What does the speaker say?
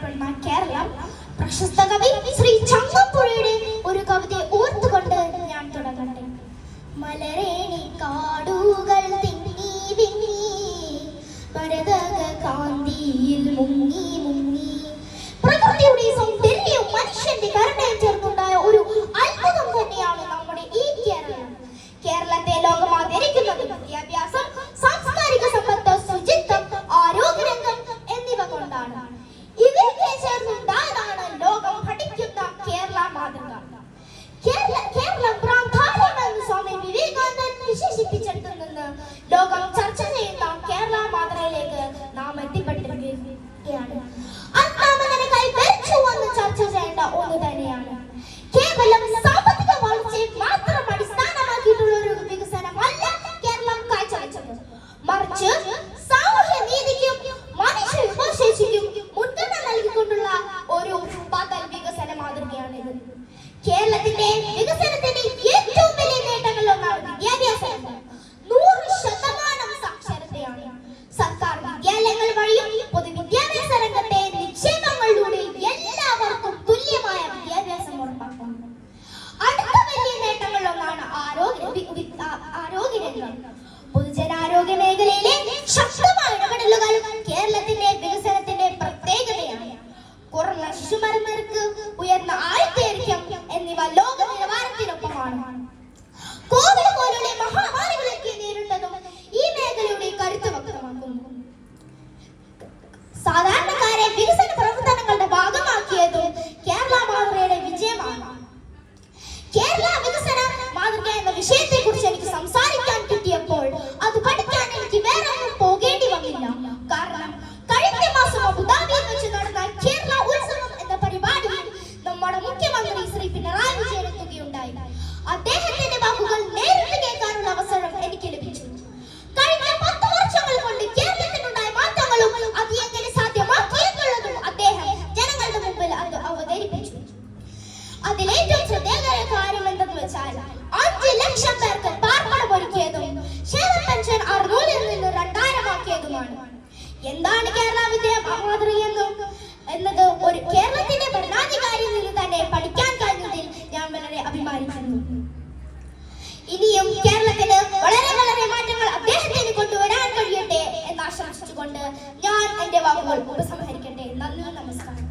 എന്നറിയപ്പെടുന്ന കേരളം പ്രശസ്ത കവി ശ്രീ ചങ്ങമ്പുഴയുടെ ഒരു കവിതയെ ഓർത്തുകൊണ്ട് ഞാൻ തുടങ്ങട്ടെ. മലരേണി കാടുകൾ തിങ്ങി വിങ്ങി പരതക കാന്തിയിൽ മുങ്ങി മുങ്ങി. പ്രകൃതിയുടെ സൗന്ദര്യവും മനുഷ്യന്റെ കരുണയും ചേർന്നുണ്ടായ ഒരു അത്ഭുതം തന്നെയാണ് നമ്മുടെ ഈ കേരളം. കേരളത്തെ ലോകം ആദരിക്കുന്നത് വിദ്യാഭ്യാസം, സാംസ്കാരിക സമ്പത്ത്, ശുചിത്വം, ആരോഗ്യരംഗം എന്നിവ കൊണ്ടാണ്. ഇവയൊക്കെ ചേർന്നുണ്ടായതാണ് ലോകം പഠിക്കുന്ന കേരള മാതൃക. കേരളം പ്രാധാന്യമെന്ന് സ്വാമി വിവേകാനന്ദൻ വിശേഷിപ്പിച്ചിടത്തു നിന്ന് ലോകം ചർച്ച ചെയ്യുന്ന കേരള മാതൃകയിലേക്ക് നാം എത്തിപ്പെട്ടിരിക്കുകയാണ്. അന്നാമതിനെ കൈവരിച്ചു എന്ന് ചർച്ച ചെയ്യേണ്ട ഒന്ന് തന്നെയാണ്. കേവലം സാമ്പത്തിക വളർച്ചയെ മാത്രം അടിസ്ഥാനമാക്കിയിട്ടുള്ള ഒരു വികസനമല്ല കേരളം കാഴ്ചവെച്ചത്. മറിച്ച് സാമൂഹ്യ നീതിക്കും മനുഷ്യ വിഭവശേഷിക്കും മുൻഗണന നൽകിക്കൊണ്ടുള്ള ഒരു ബദൽ വികസന മാതൃകയാണിത്. കേരളത്തിന്റെ വികസനത്തിന്റെ ഏറ്റവും വലിയ നേട്ടങ്ങളിലൊന്നാണ് വിദ്യാഭ്യാസം. 100% സാക്ഷരതയാണ്. സർക്കാർ വിദ്യാലയങ്ങൾ വഴിയും പൊതുവിദ്യാഭ്യാസ രംഗത്തെ നിക്ഷേപങ്ങളിലൂടെ എല്ലാവർക്കും തുല്യമായ വിദ്യാഭ്യാസം ഉറപ്പാക്കുന്നു. അടുത്ത വലിയ നേട്ടങ്ങളിലൊന്നാണ് ആരോഗ്യരംഗം. പൊതുജനാരോഗ്യ മേഖലയിലെ ശക്തമായ ഇടപെടലുകൾ കേരളത്തിന്റെ വികസനത്തിന്റെ പ്രത്യേകതയാണ്. കുറഞ്ഞ ശിശുമരണ നിരക്ക്, ഉയർന്ന ആയുർദൈർഘ്യം എന്നിവ ലോക നിലവാരത്തിനൊപ്പമാണ്. കോവിഡ് പോലുള്ള മഹാമാരികളൊക്കെ നേരിട്ടതും ഈ മേഖലയുടെ കരുത്ത് വ്യക്തമാക്കുന്നു. സാധാരണക്കാരെ വികസന പ്രവർത്തനങ്ങളുടെ ഭാഗമാക്കിയതും കേരള മാതൃകയുടെ വിജയമാണ്. കേരള വികസന മാതൃക എന്ന വിഷയത്തെ കുറിച്ച് എനിക്ക് സംസാരിക്കാൻ കിട്ടിയപ്പോൾ അത് പഠിക്കാൻ എനിക്ക് വേറെ പോകേണ്ടി വന്നില്ല. കാരണം കഴിഞ്ഞ മാസം അബുദാബിയിൽ വെച്ച് നടന്ന കേരള ഉത്സവം എന്ന പരിപാടിയിൽ നമ്മുടെ മുഖ്യമന്ത്രി ശ്രീ പിണറായി വിജയൻ എത്തുകയുണ്ടായി. അദ്ദേഹത്തിന്റെ വാക്കുകൾ നേരിട്ട് കേൾക്കാനുള്ള അവസരം എനിക്ക് ലഭിച്ചു. കഴിഞ്ഞ 10 വർഷങ്ങൾ കൊണ്ട് കേരളത്തിനുണ്ടായ മാറ്റങ്ങളും അത് എങ്ങനെ സാധ്യമാക്കിയെന്നുള്ളതും അദ്ദേഹം ജനങ്ങളുടെ മുമ്പിൽ അത് അവതരിപ്പിച്ചു. അതിലേറ്റവും ശ്രദ്ധേയമായ കാര്യം എന്തെന്ന് വെച്ചാൽ 5 ലക്ഷം പേർക്ക് പാർപ്പിടം ഒരുക്കിയതും ക്ഷേമ പെൻഷൻ 600 നിന്ന് 2000 ആക്കിയതുമാണ്. എന്താണ് കേരള വിദ്യാ മാതൃക എന്നത് ഒരു കേരളത്തിന്റെ ഭരണാധികാരിയിൽ നിന്ന് തന്നെ പഠിക്കാൻ കഴിഞ്ഞതിൽ ഞാൻ വളരെ അഭിമാനിക്കുന്നു. ഇനിയും കേരളത്തിന് വളരെ വളരെ മാറ്റങ്ങൾ അദ്ദേഹത്തിന് കൊണ്ടുവരാൻ കഴിയട്ടെ എന്ന് ആശംസിച്ചുകൊണ്ട് ഞാൻ എന്റെ വാക്കുകൾ ഉപസംഹരിക്കട്ടെ. നന്ദി, നമസ്കാരം.